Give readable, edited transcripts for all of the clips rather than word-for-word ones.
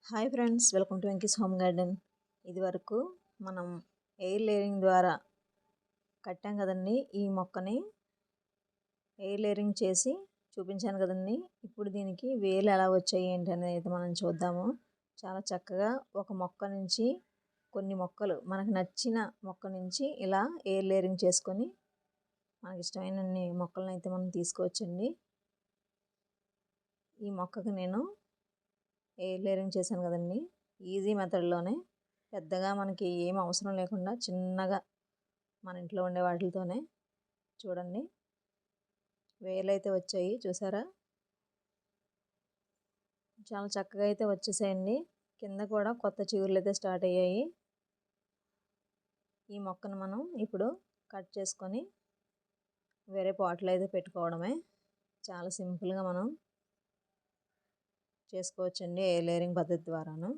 Hi friends, welcome to Venky's home garden. ఇది వరకు మనం ఎయిర్ లేయరింగ్ ద్వారా కట్టాం కదండి. ఈ మొక్కని ఎయిర్ లేయరింగ్ చేసి చూపించాను కదండి. ఇప్పుడు దీనికి వేలు ఎలా వచ్చాయి ఏంటి అనేది మనం చూద్దాము. చాలా చక్కగా ఒక మొక్క నుంచి కొన్ని మొక్కలు మనకు నచ్చిన మొక్క నుంచి ఇలా ఎయిర్ లేయరింగ్ చేసుకొని మనకి ఇష్టమైన మొక్కలను అయితే మనం తీసుకోవచ్చండి. ఈ మొక్కకు నేను ఎయిర్ లేయరింగ్ చేశాను కదండి. ఈజీ మెథడ్లోనే పెద్దగా మనకి ఏం అవసరం లేకుండా చిన్నగా మన ఇంట్లో ఉండే వాటితోనే చూడండి వేలు అయితే వచ్చాయి. చూసారా, చాలా చక్కగా అయితే వచ్చేసాయండి. కింద కూడా కొత్త చిగుర్లు అయితే స్టార్ట్ అయ్యాయి. ఈ మొక్కను మనం ఇప్పుడు కట్ చేసుకొని వేరే పాట్లో అయితే పెట్టుకోవడమే. చాలా సింపుల్గా మనం చేసుకోవచ్చండి ఎయిర్ లేయరింగ్ పద్ధతి ద్వారాను.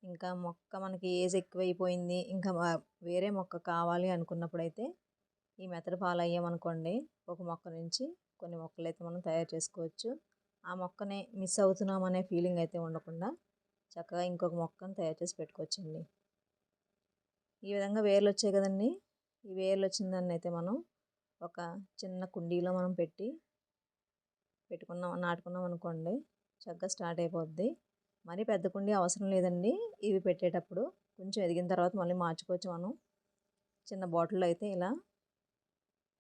ఇంకా మొక్క మనకి ఏజ్ ఎక్కువైపోయింది, ఇంకా వేరే మొక్క కావాలి అనుకున్నప్పుడైతే ఈ మెథడ్ ఫాలో అయ్యామనుకోండి, ఒక మొక్క నుంచి కొన్ని మొక్కలు అయితే మనం తయారు చేసుకోవచ్చు. ఆ మొక్కనే మిస్ అవుతున్నాం అనే ఫీలింగ్ అయితే ఉండకుండా చక్కగా ఇంకొక మొక్కను తయారు చేసి పెట్టుకోవచ్చండి. ఈ విధంగా వేర్లు వచ్చాయి కదండి. ఈ వేర్లు వచ్చిన దాన్ని అయితే మనం ఒక చిన్న కుండీలో మనం నాటుకున్నాం అనుకోండి, చక్కగా స్టార్ట్ అయిపోద్ది. మరి పెద్ద కుండీ అవసరం లేదండి. ఇవి పెట్టేటప్పుడు కొంచెం ఎదిగిన తర్వాత మళ్ళీ మార్చుకోవచ్చు మనం. చిన్న బాటిల్లో అయితే ఇలా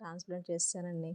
ట్రాన్స్ప్లాంట్ చేస్తానండి.